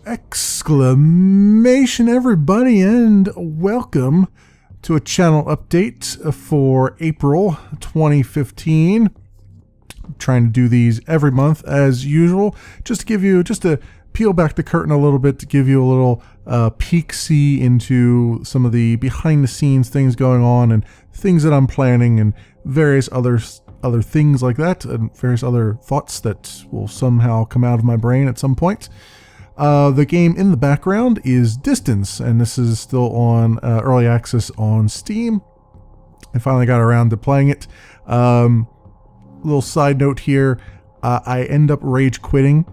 Exclamation everybody, and welcome to a channel update for April 2015. I'm trying to do these every month as usual, just to peel back the curtain a little bit, to give you a little peek-see into some of the behind the scenes things going on and things that I'm planning and various other things like that, and various other thoughts that will somehow come out of my brain at some point. The game in the background is Distance, and this is still on early access on Steam. I finally got around to playing it. Little side note here, I end up rage quitting,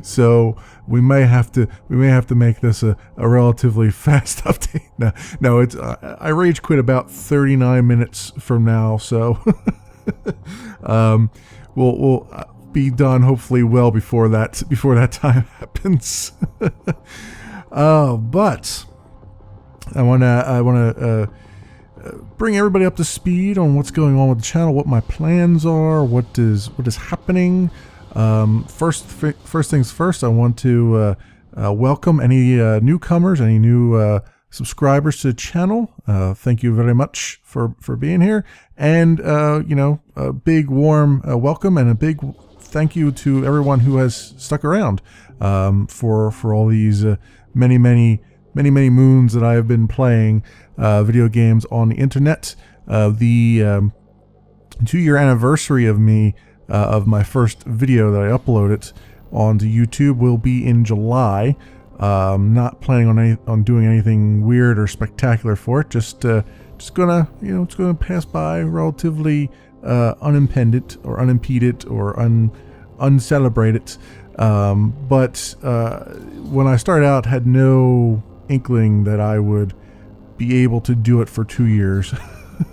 so we may have to make this a relatively fast update. No, it's I rage quit about 39 minutes from now, so we'll be done hopefully well before that time happens. But I want to bring everybody up to speed on what's going on with the channel, what my plans are, what is happening. First things first, I want to welcome any newcomers, any new subscribers to the channel. Thank you very much for being here, and a big warm welcome and a big thank you to everyone who has stuck around for all these many moons that I have been playing video games on the internet. The 2-year anniversary of my first video that I uploaded onto YouTube will be in July. Not planning on doing anything weird or spectacular for it. Just gonna it's gonna pass by relatively unimpeded or uncelebrated. But when I started out, had no inkling that I would be able to do it for 2 years.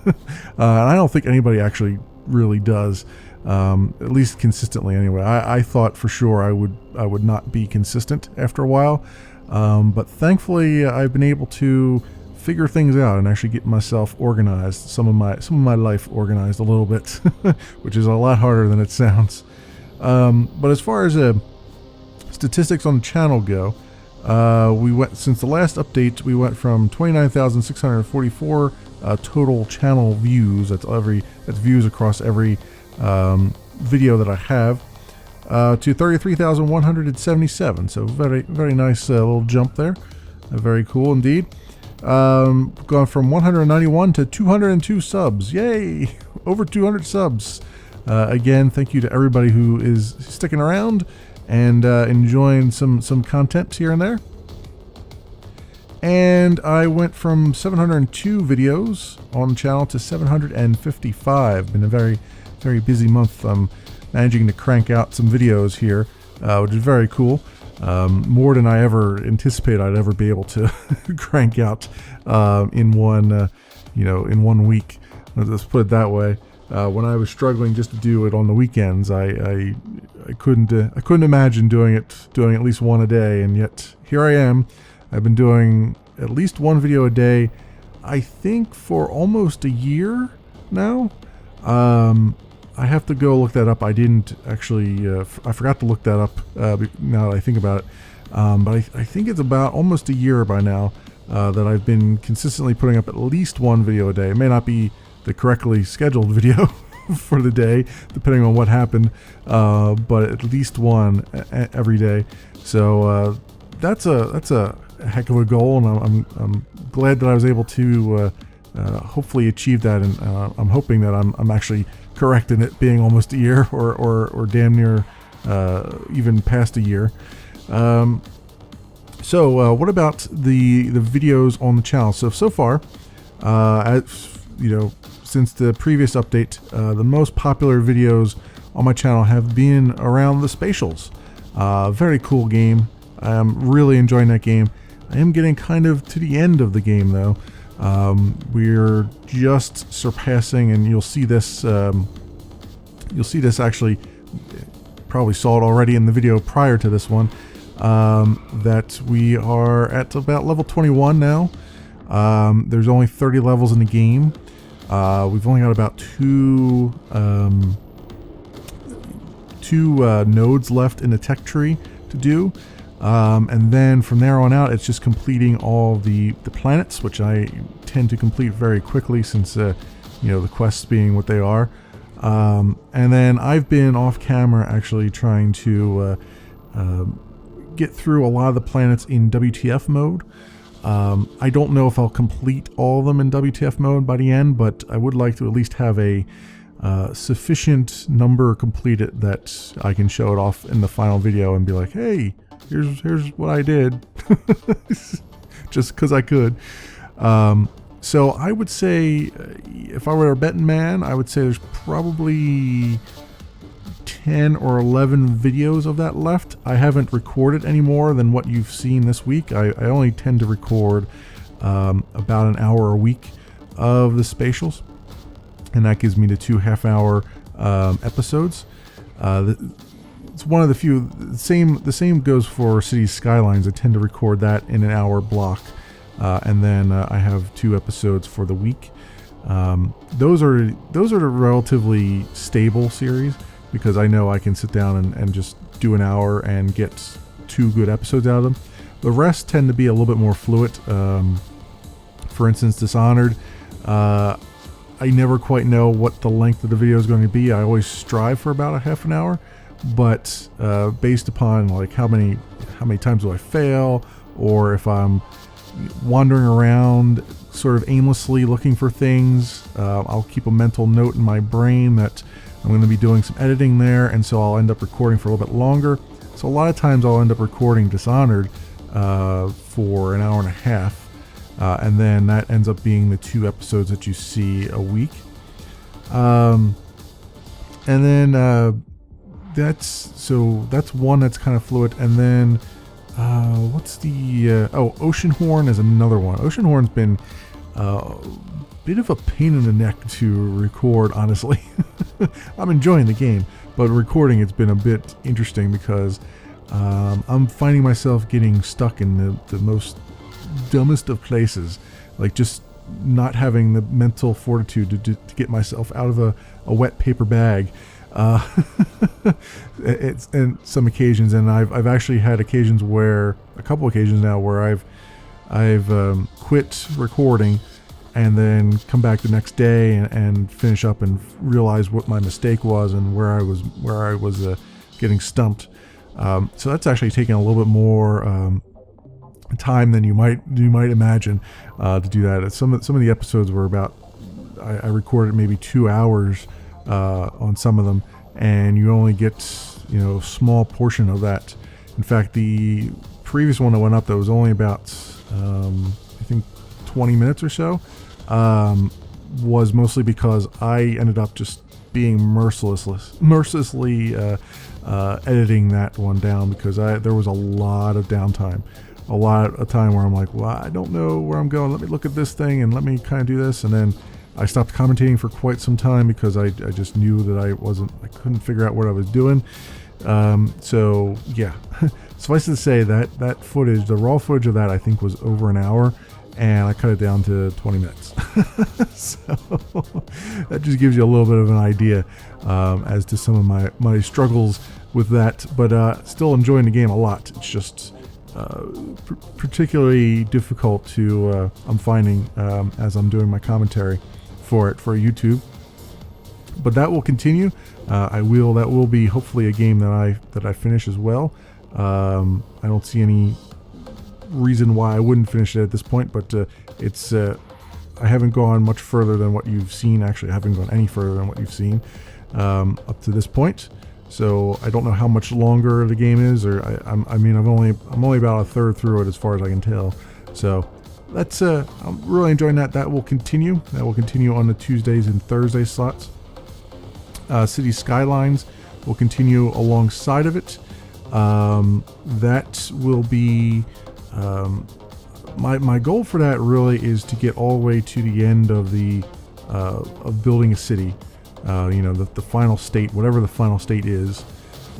And I don't think anybody actually really does, at least consistently anyway. I thought for sure I would not be consistent after a while, but thankfully I've been able to figure things out and actually get myself organized, some of my life organized a little bit, which is a lot harder than it sounds. But as far as statistics on the channel go, since the last update, we went from 29,644 total channel views. That's views across every video that I have, to 33,177. So very nice little jump there. Very cool indeed. Gone from 191 to 202 subs. Yay! Over 200 subs. Again, thank you to everybody who is sticking around and enjoying some content here and there. And I went from 702 videos on the channel to 755. Been a very busy month. I'm managing to crank out some videos here, which is very cool. More than I ever anticipated I'd ever be able to crank out in one week. Let's put it that way. When I was struggling just to do it on the weekends, I couldn't imagine doing at least one a day, and yet here I am. I've been doing at least one video a day, I think, for almost a year now. I have to go look that up. I didn't actually, I forgot to look that up now that I think about it. But I think it's about almost a year by now that I've been consistently putting up at least one video a day. It may not be the correctly scheduled video for the day, depending on what happened, but at least one every day. So that's a heck of a goal, and I'm glad that I was able to hopefully achieve that, and I'm hoping that I'm actually correct in it being almost a year, or damn near even past a year. So what about the videos on the channel? So far, since the previous update, the most popular videos on my channel have been around the Spatials. Very cool game. I'm really enjoying that game. I am getting kind of to the end of the game though. We're just surpassing, and you'll see this actually, probably saw it already in the video prior to this one, that we are at about level 21 now. There's only 30 levels in the game. We've only got about two nodes left in the tech tree to do. And then from there on out, it's just completing all the planets, which I tend to complete very quickly since, the quests being what they are. And then I've been off camera actually trying to get through a lot of the planets in WTF mode. I don't know if I'll complete all of them in WTF mode by the end, but I would like to at least have a sufficient number completed that I can show it off in the final video and be like, hey, here's what I did, just because I could. So I would say, if I were a betting man, I would say there's probably 10 or 11 videos of that left. I haven't recorded any more than what you've seen this week. I only tend to record about an hour a week of the spatials, and that gives me the 2 half-hour episodes. It's one of the few. The same goes for Cities Skylines. I tend to record that in an hour block, and then I have 2 episodes for the week. Those are a relatively stable series because I know I can sit down and just do an hour and get 2 good episodes out of them. The rest tend to be a little bit more fluid. For instance, Dishonored. I never quite know what the length of the video is going to be. I always strive for about a half an hour. But based upon like how many times do I fail, or if I'm wandering around sort of aimlessly looking for things, I'll keep a mental note in my brain that I'm going to be doing some editing there, and so I'll end up recording for a little bit longer. So a lot of times I'll end up recording Dishonored for an hour and a half, and then that ends up being the 2 episodes that you see a week. And then that's one that's kind of fluid. And then what's the Oceanhorn is another one. Oceanhorn's been a bit of a pain in the neck to record, honestly. I'm enjoying the game, but recording it's been a bit interesting because I'm finding myself getting stuck in the most dumbest of places, like just not having the mental fortitude to get myself out of a wet paper bag. It's in some occasions, and I've actually had occasions where, a couple occasions now, where I've quit recording and then come back the next day and finish up and realize what my mistake was and where I was getting stumped. So that's actually taking a little bit more time than you might imagine to do that. Some of the episodes were about, I recorded maybe 2 hours on some of them, and you only get a small portion of that. In fact, the previous one that went up that was only about I think 20 minutes or so was mostly because I ended up just being mercilessly editing that one down because there was a lot of downtime. A lot of time where I'm like, well, I don't know where I'm going. Let me look at this thing and let me kind of do this. And then I stopped commentating for quite some time because I just knew that I couldn't figure out what I was doing. So yeah, suffice it to say that footage, the raw footage of that, I think was over an hour, and I cut it down to 20 minutes. So that just gives you a little bit of an idea as to some of my struggles with that, but still enjoying the game a lot. It's just particularly difficult to I'm finding as I'm doing my commentary for YouTube, but that will continue. That will be hopefully a game that I finish as well. I don't see any reason why I wouldn't finish it at this point, but it's I haven't gone much further than what you've seen. Actually, I haven't gone any further than what you've seen up to this point. So I don't know how much longer the game is, or I'm only about a third through it as far as I can tell. So that's I'm really enjoying that. That will continue. On the Tuesdays and Thursday slots. Cities Skylines will continue alongside of it. That will be my goal for that. Really is to get all the way to the end of of building a city. The final state, whatever the final state is,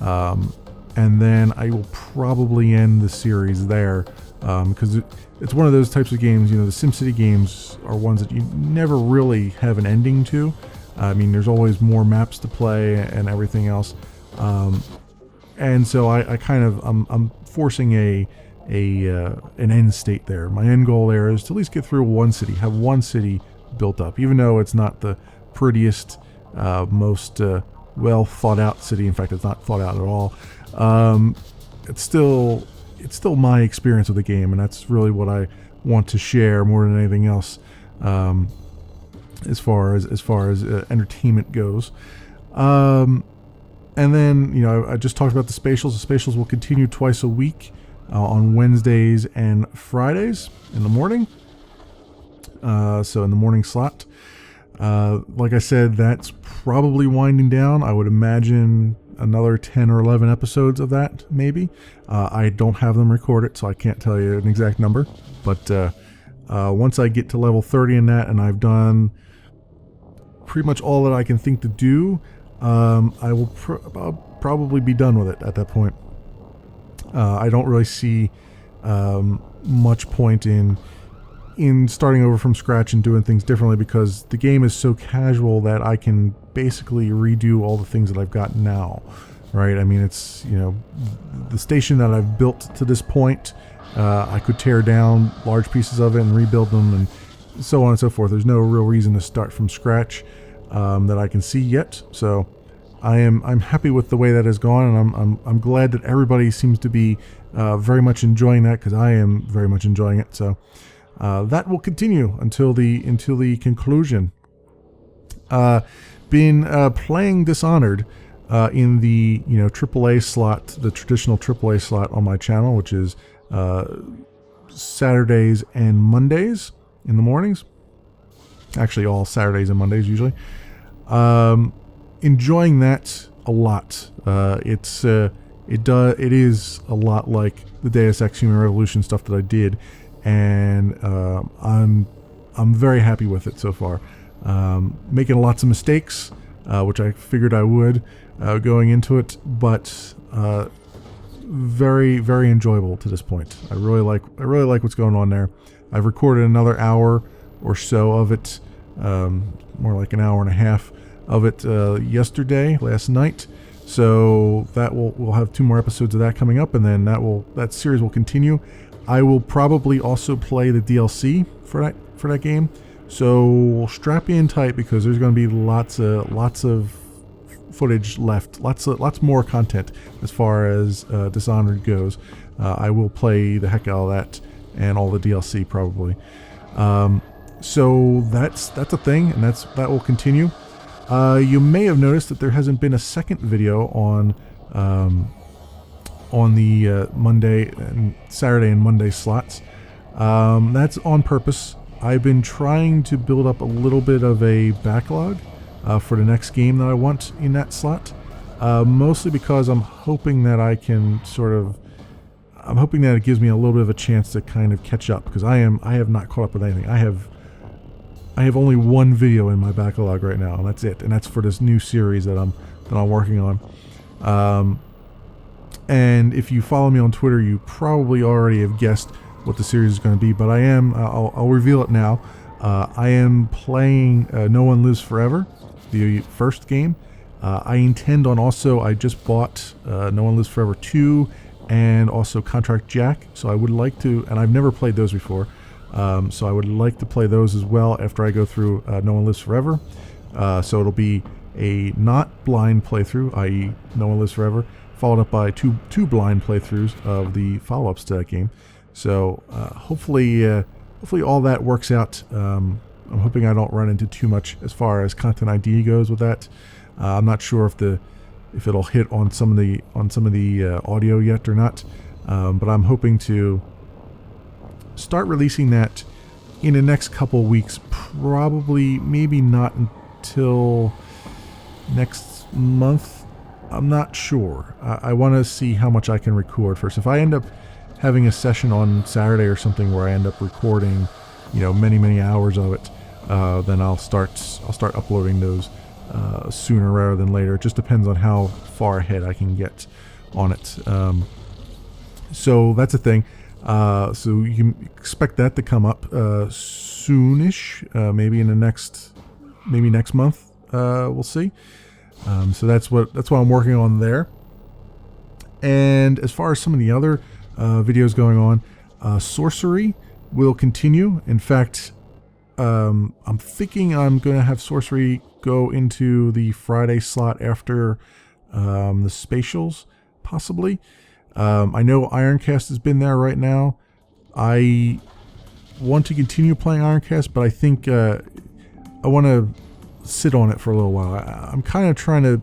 and then I will probably end the series there, because it's one of those types of games. The SimCity games are ones that you never really have an ending to. There's always more maps to play and everything else, and so I kind of I'm forcing an end state there. My end goal there is to at least get through one city, have one city built up, even though it's not the prettiest, most well thought out city. In fact, it's not thought out at all. It's still my experience of the game, and that's really what I want to share more than anything else. As far as entertainment goes. And then, I just talked about the spatials. The spatials will continue twice a week on Wednesdays and Fridays in the morning. So in the morning slot. Like I said, that's probably winding down. I would imagine another 10 or 11 episodes of that, maybe. I don't have them recorded, so I can't tell you an exact number. But once I get to level 30 in that, and I've done pretty much all that I can think to do, I will I'll probably be done with it at that point. I don't really see much point in starting over from scratch and doing things differently, because the game is so casual that I can basically redo all the things that I've got now, right? I mean, it's, the station that I've built to this point, I could tear down large pieces of it and rebuild them, and so on and so forth. There's no real reason to start from scratch that I can see yet. So I'm happy with the way that has gone, and I'm glad that everybody seems to be very much enjoying that, because I am very much enjoying it. So that will continue until the conclusion. Been playing Dishonored in the AAA slot, the traditional AAA slot on my channel, which is Saturdays and Mondays in the mornings. Actually, all Saturdays and Mondays usually. Enjoying that a lot. It is a lot like the Deus Ex Human Revolution stuff that I did, and I'm very happy with it so far. Making lots of mistakes, which I figured I would going into it, but very, very enjoyable to this point. I really like what's going on there. I've recorded another hour or so of it, more like an hour and a half of it last night. So that we'll have 2 more episodes of that coming up, and then that series will continue. I will probably also play the DLC for that game. So strap in tight, because there's going to be lots of footage left, lots more content as far as Dishonored goes. I will play the heck out of that and all the DLC probably. So that's a thing, and that will continue. You may have noticed that there hasn't been a second video on the Monday and Saturday and Monday slots. That's on purpose. I've been trying to build up a little bit of a backlog for the next game that I want in that slot, mostly because I'm hoping that it gives me a little bit of a chance to kind of catch up, because I have not caught up with anything. I have only one video in my backlog right now, and that's it, and that's for this new series that I'm working on. And if you follow me on Twitter, you probably already have guessed what the series is going to be, but I'll reveal it now. I am playing No One Lives Forever, the first game. I intend on I just bought No One Lives Forever 2 and also Contract Jack, so I would like to, and I've never played those before, so I would like to play those as well after I go through No One Lives Forever. So it'll be a not blind playthrough, i.e. No One Lives Forever, followed up by two blind playthroughs of the follow-ups to that game. So hopefully all that works out. I'm hoping I don't run into too much as far as content ID goes with that. I'm not sure if it'll hit on some of the audio yet or not, but I'm hoping to start releasing that in the next couple of weeks. Probably, maybe not until next month. I'm not sure. I want to see how much I can record first. If I end up having a session on Saturday or something where I end up recording, many hours of it, then I'll start uploading those sooner rather than later. It just depends on how far ahead I can get on it. So that's a thing. So you can expect that to come up soonish, maybe next month. We'll see. So that's what I'm working on there. And as far as some of the other videos going on, sorcery will continue. In fact, I'm thinking I'm going to have sorcery go into the Friday slot after the spatials, possibly. I know Ironcast has been there right now. I want to continue playing Ironcast, but I think I want to sit on it for a little while. I'm kind of trying to...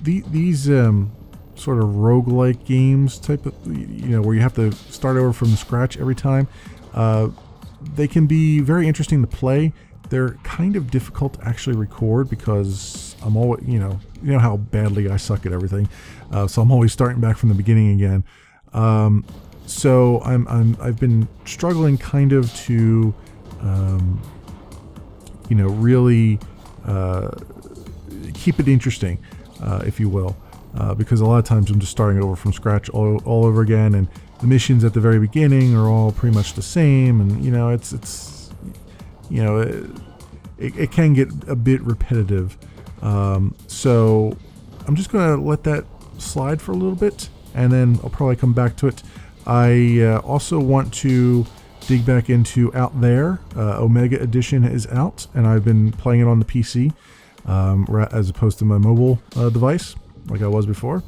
These sort of roguelike games type of, where you have to start over from scratch every time, they can be very interesting to play. They're kind of difficult to actually record because I'm always, you know how badly I suck at everything. So I'm always starting back from the beginning again. So I've been struggling kind of to, really keep it interesting, if you will, because a lot of times I'm just starting over from scratch all over again, and the missions at the very beginning are all pretty much the same, and it can get a bit repetitive. So I'm just gonna let that slide for a little bit, and then I'll probably come back to it. I also want to dig back into Out There. Omega Edition is out, and I've been playing it on the PC as opposed to my mobile device like I was before.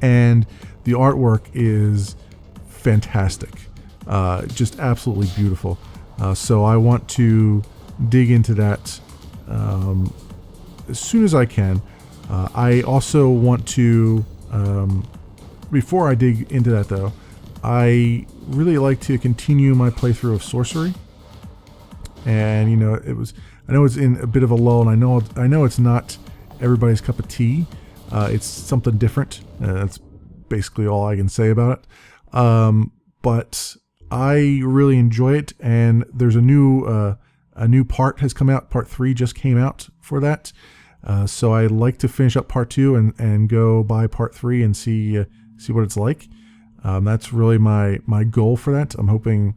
And the artwork is fantastic, just absolutely beautiful. So I want to dig into that as soon as I can. I also want to, before I dig into that though, I really like to continue my playthrough of Sorcery. And I know it's in a bit of a lull, and I know it's not everybody's cup of tea. It's something different. That's basically all I can say about it. But I really enjoy it, and there's a new part has come out. Part 3 just came out for that. So I'd like to finish up part 2 and go by part 3 and see what it's like. That's really my goal for that. I'm hoping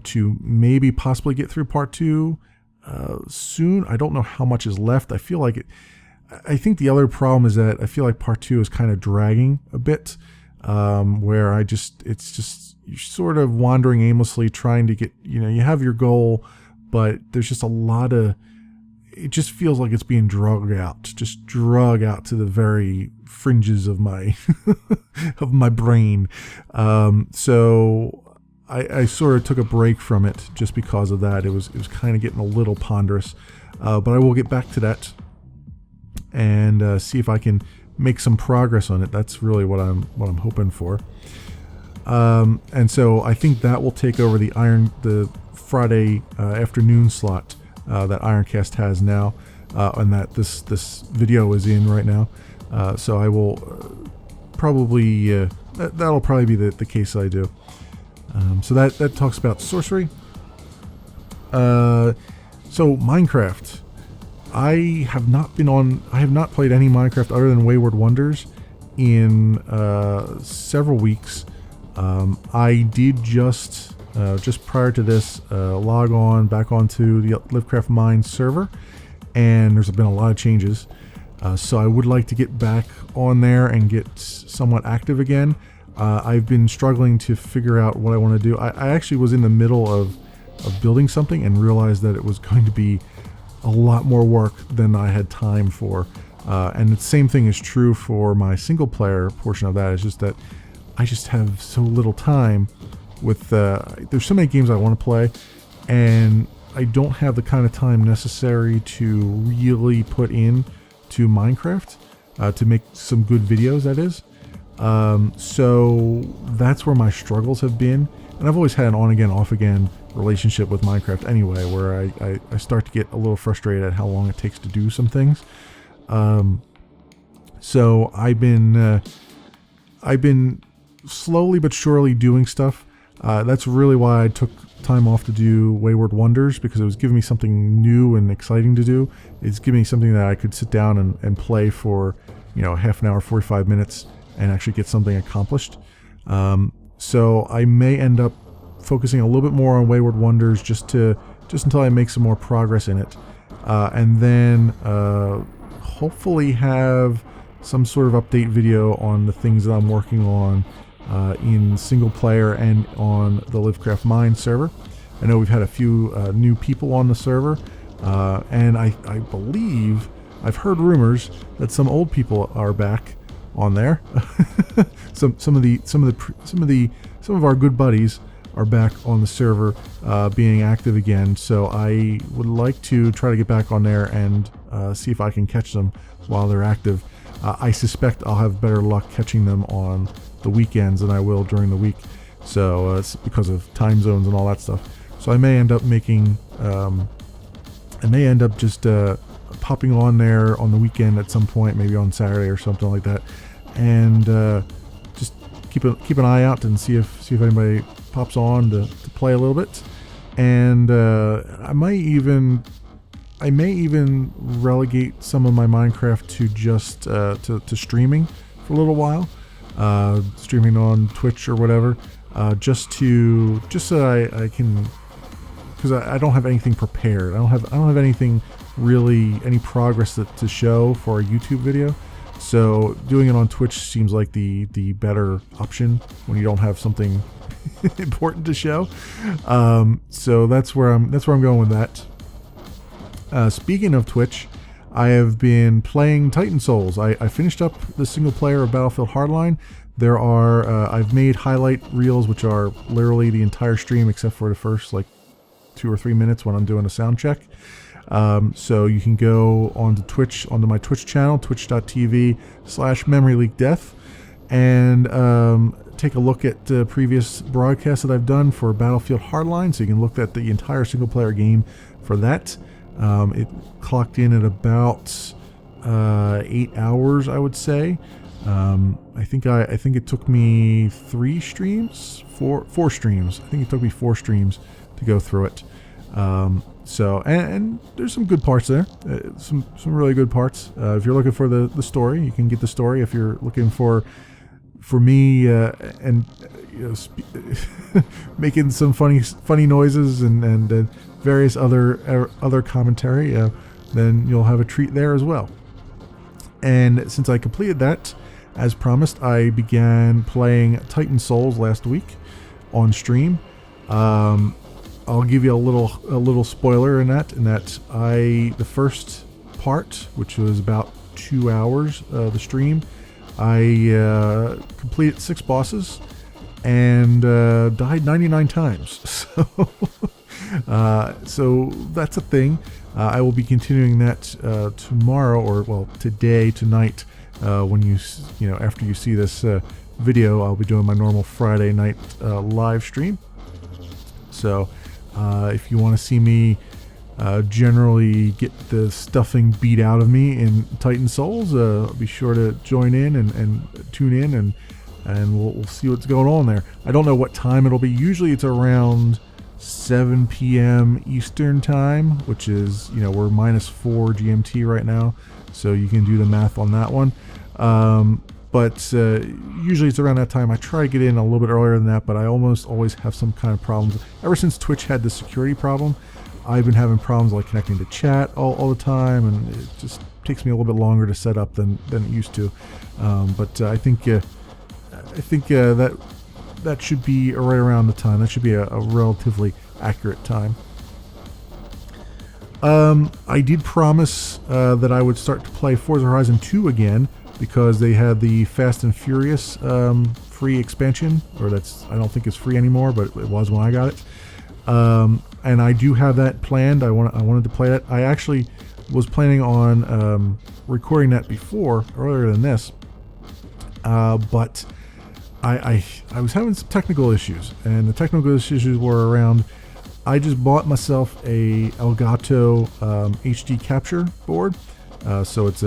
to maybe possibly get through part 2 soon. I don't know how much is left. I feel like I think the other problem is that I feel like part 2 is kind of dragging a bit, where it's just you're sort of wandering aimlessly trying to get, you have your goal, but there's just a lot of, it just feels like it's being drug out to the very fringes of my of my brain. So I sort of took a break from it just because of that. It was kind of getting a little ponderous, but I will get back to that and see if I can make some progress on it. That's really what I'm hoping for. And so I think that will take over the Friday afternoon slot that Ironcast has now, and that this video is in right now. So I will probably that'll probably be the case I do. So that talks about Sorcery. So Minecraft. I have not played any Minecraft other than Wayward Wonders in several weeks. I did just prior to this log on back onto the Livecraft Mine server, and there's been a lot of changes. So I would like to get back on there and get somewhat active again. I've been struggling to figure out what I want to do. I actually was in the middle of building something and realized that it was going to be a lot more work than I had time for. And the same thing is true for my single player portion of that. It's just that I just have so little time with, there's so many games I want to play, and I don't have the kind of time necessary to really put in to Minecraft, to make some good videos, that is. So that's where my struggles have been. And I've always had an on-again, off-again relationship with Minecraft anyway, where I start to get a little frustrated at how long it takes to do some things. So I've been slowly but surely doing stuff. That's really why I took time off to do Wayward Wonders, because it was giving me something new and exciting to do. It's giving me something that I could sit down and play for, half an hour, 45 minutes, and actually get something accomplished. So I may end up focusing a little bit more on Wayward Wonders just until I make some more progress in it, and then hopefully have some sort of update video on the things that I'm working on in single player and on the Livecraft Mine server. I know we've had a few new people on the server, and I believe I've heard rumors that some old people are back on there. some of our good buddies are back on the server, being active again. So I would like to try to get back on there and see if I can catch them while they're active. I suspect I'll have better luck catching them on the weekends than I will during the week. So it's because of time zones and all that stuff. So I may end up just popping on there on the weekend at some point, maybe on Saturday or something like that, and just keep an eye out and see if anybody pops on to play a little bit. And I may even relegate some of my Minecraft to just to streaming for a little while, streaming on Twitch or whatever, just so I can, because I don't have anything prepared. I don't have anything really, any progress to show for a YouTube video. So doing it on Twitch seems like the better option when you don't have something important to show. So that's where I'm going with that. Speaking of Twitch, I have been playing Titan Souls. I finished up the single player of Battlefield Hardline. There are I've made highlight reels, which are literally the entire stream except for the first like 2 or 3 minutes when I'm doing a sound check. So you can go onto my Twitch channel, twitch.tv/memoryleakdeath, and take a look at the previous broadcasts that I've done for Battlefield Hardline, so you can look at the entire single player game for that. It clocked in at about 8 hours, I would say. I think it took me 4 streams. I think it took me 4 streams to go through it. So and there's some good parts there, some really good parts. If you're looking for the story, you can get the story. If you're looking for me and making some funny noises and various other commentary, then you'll have a treat there as well. And since I completed that, as promised, I began playing Titan Souls last week on stream. I'll give you a little spoiler in that the first part, which was about 2 hours, the stream, I completed 6 bosses and died 99 times. So that's a thing. I will be continuing that tomorrow, or tonight, when after you see this video. I'll be doing my normal Friday night live stream. So if you want to see me generally get the stuffing beat out of me in Titan Souls, be sure to join in and tune in, and we'll see what's going on there. I don't know what time it'll be. Usually it's around 7 p.m. Eastern time, which is, we're -4 GMT right now, so you can do the math on that one. But usually it's around that time. I try to get in a little bit earlier than that, but I almost always have some kind of problems. Ever since Twitch had the security problem, I've been having problems like connecting to chat all the time, and it just takes me a little bit longer to set up than it used to. But I think that should be right around the time. That should be a relatively accurate time. I did promise that I would start to play Forza Horizon 2 again, because they had the Fast and Furious free expansion, or I don't think it's free anymore, but it was when I got it. And I do have that planned. I wanted to play that. I actually was planning on recording that earlier than this, but I was having some technical issues, and the technical issues were around. I just bought myself a Elgato HD capture board. So it's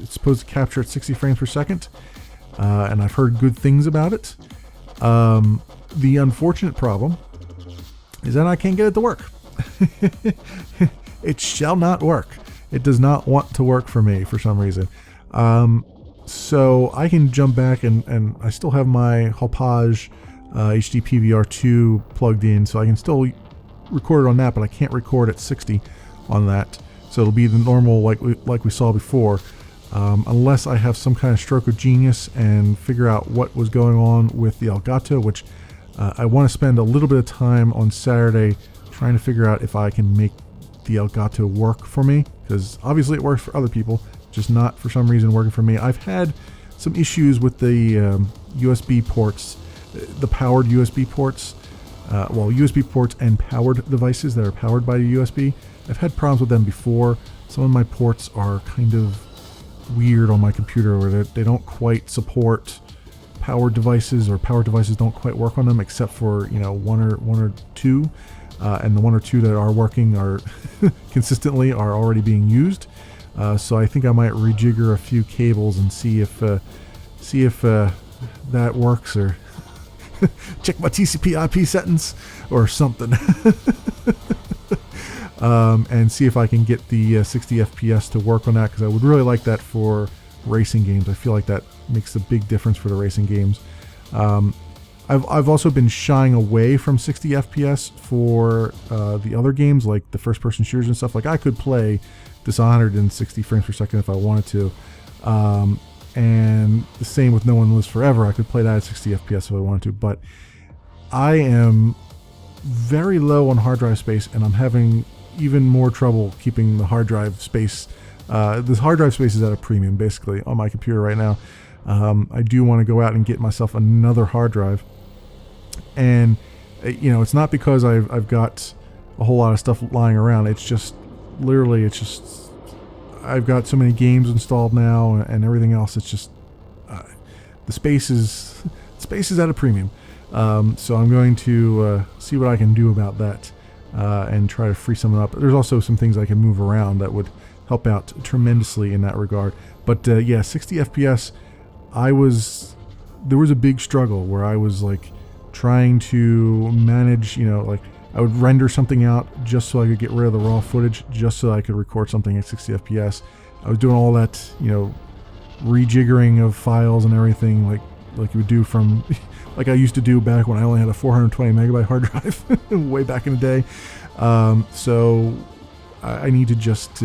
supposed to capture at 60 frames per second, and I've heard good things about it. The unfortunate problem is that I can't get it to work. It shall not work. It does not want to work for me for some reason. So I can jump back, and I still have my Hauppauge HD PVR2 plugged in, so I can still record it on that, but I can't record at 60 on that. So it'll be the normal, like we saw before. unless I have some kind of stroke of genius and figure out what was going on with the Elgato, which I want to spend a little bit of time on Saturday trying to figure out if I can make the Elgato work for me, because obviously it works for other people, just not for some reason working for me. I've had some issues with the USB ports, the powered USB ports, USB ports and powered devices that are powered by the USB. I've had problems with them before. Some of my ports are kind of weird on my computer, where they don't quite support powered devices, or powered devices don't quite work on them, except for one or two, and the one or two that are working are consistently are already being used. So I think I might rejigger a few cables and see if that works, or check my TCP/IP settings or something. And see if I can get the 60 FPS to work on that, because I would really like that for racing games. I feel like that makes a big difference for the racing games. I've also been shying away from 60 FPS for the other games, like the first-person shooters and stuff. Like, I could play Dishonored in 60 frames per second if I wanted to, and the same with No One Lives Forever. I could play that at 60 FPS if I wanted to, but I am very low on hard drive space, and I'm having even more trouble keeping the hard drive space. This hard drive space is at a premium, basically, on my computer right now. I do want to go out and get myself another hard drive, and it's not because I've got a whole lot of stuff lying around. It's just literally, I've got so many games installed now and everything else. It's just the space is at a premium. So I'm going to see what I can do about that, and try to free some up. There's also some things I can move around that would help out tremendously in that regard. But yeah, 60 FPS, there was a big struggle where I was like trying to manage, like I would render something out just so I could get rid of the raw footage, just so I could record something at 60 FPS. I was doing all that, rejiggering of files and everything, like you would do from like I used to do back when I only had a 420 megabyte hard drive way back in the day. So I need to just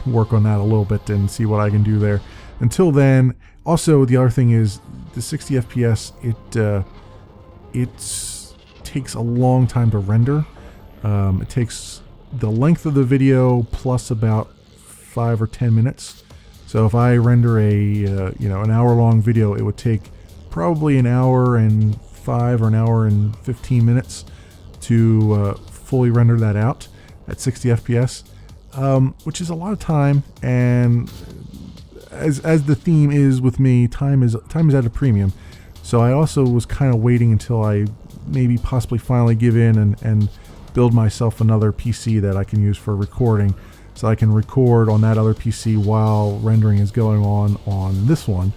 work on that a little bit and see what I can do there. Until then, also the other thing is the 60 FPS, it takes a long time to render. It takes the length of the video plus about 5 or 10 minutes. So if I render an hour-long video, it would take probably an hour and 5 or an hour and 15 minutes to fully render that out at 60 FPS, which is a lot of time. And as the theme is with me, time is at a premium. So I also was kind of waiting until I maybe possibly finally give in and build myself another PC that I can use for recording, so I can record on that other PC while rendering is going on this one,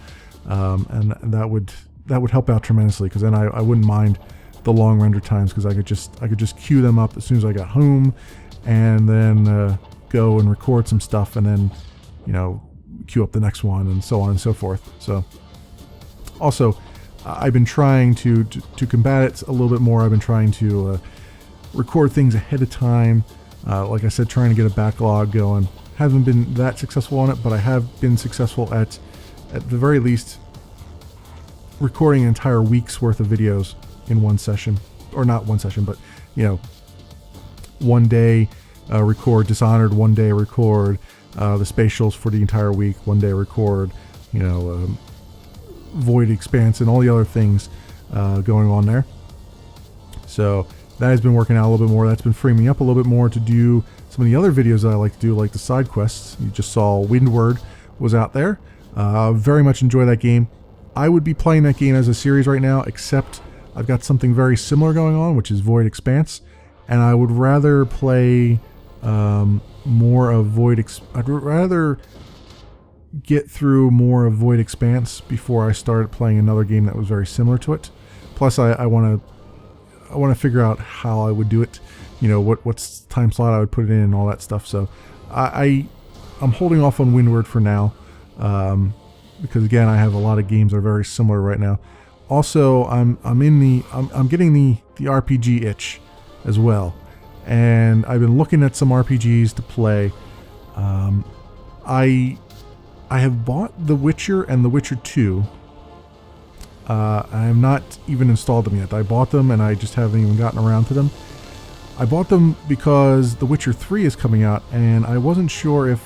and that would help out tremendously, because then I wouldn't mind the long render times, because I could just queue them up as soon as I got home, and then go and record some stuff, and then queue up the next one, and so on and so forth. So also, I've been trying to combat it a little bit more. I've been trying to record things ahead of time. Like I said, trying to get a backlog going. Haven't been that successful on it, but I have been successful at the very least recording an entire week's worth of videos in one session. Or not one session, but one day record Dishonored, one day record the Spatials for the entire week, one day record Void Expanse and all the other things going on there. So that has been working out a little bit more. That's been freeing me up a little bit more to do some of the other videos that I like to do, like the side quests. You just saw Windward was out there. Very much enjoy that game. I would be playing that game as a series right now, except I've got something very similar going on, which is Void Expanse, and I would rather play more of I'd rather get through more of Void Expanse before I started playing another game that was very similar to it. Plus, I want to figure out how I would do it. What's time slot I would put it in and all that stuff. So I'm holding off on Windward for now, because again, I have a lot of games that are very similar right now. Also, I'm getting the RPG itch as well, and I've been looking at some RPGs to play. I have bought The Witcher and The Witcher 2. I have not even installed them yet. I bought them and I just haven't even gotten around to them. I bought them because The Witcher 3 is coming out, and I wasn't sure if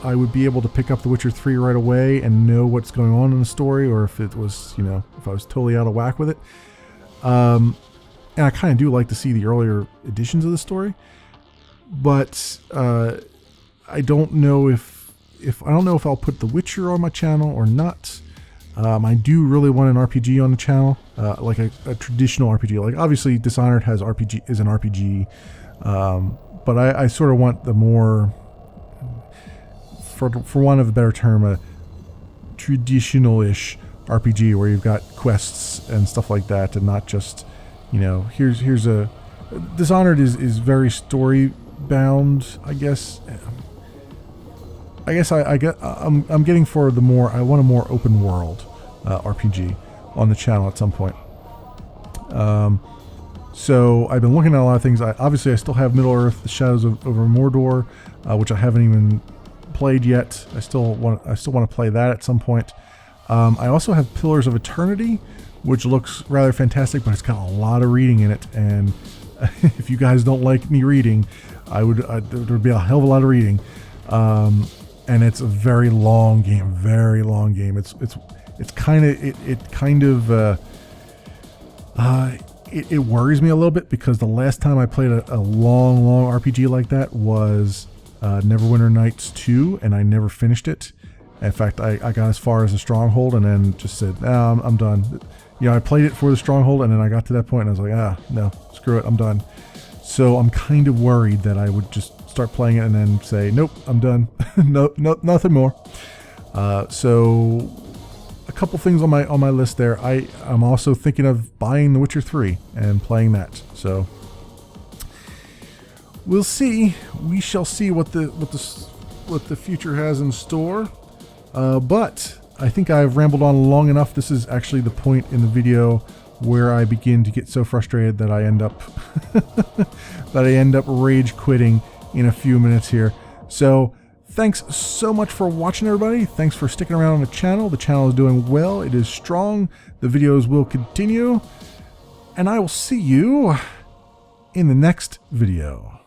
I would be able to pick up The Witcher 3 right away and know what's going on in the story, or if it was, you know, if I was totally out of whack with it. And I kind of do like to see the earlier editions of the story, but I don't know if I'll put The Witcher on my channel or not. I do really want an RPG on the channel, like a traditional RPG. Like obviously Dishonored is an RPG, but I sort of want the more, for want of a better term, a traditional-ish RPG where you've got quests and stuff like that, and not just, you know, here's a Dishonored is very story bound, I guess. I'm getting for the more, I want a more open world RPG on the channel at some point. So I've been looking at a lot of things. Obviously I still have Middle-earth: The Shadows over Mordor, which I haven't even played yet. I still want to play that at some point. I also have Pillars of Eternity, which looks rather fantastic, but it's got a lot of reading in it, and if you guys don't like me reading, there would be a hell of a lot of reading. And it's a very long game, very long game. It worries me a little bit, because the last time I played a long RPG like that was Neverwinter Nights 2, and I never finished it. In fact, I got as far as the Stronghold and then just said, nah, I'm done. You know, I played it for the Stronghold, and then I got to that point and I was like, no, screw it, I'm done. So I'm kind of worried that I would just start playing it and then say, nope, I'm done. no, nothing more. So a couple things on my list there. I'm also thinking of buying The Witcher 3 and playing that. So we'll see. We shall see what the future has in store. But I think I've rambled on long enough. This is actually the point in the video where I begin to get so frustrated that I end up rage quitting in a few minutes here. So thanks so much for watching, everybody. Thanks for sticking around on the channel. The channel is doing well. It is strong. The videos will continue, and I will see you in the next video.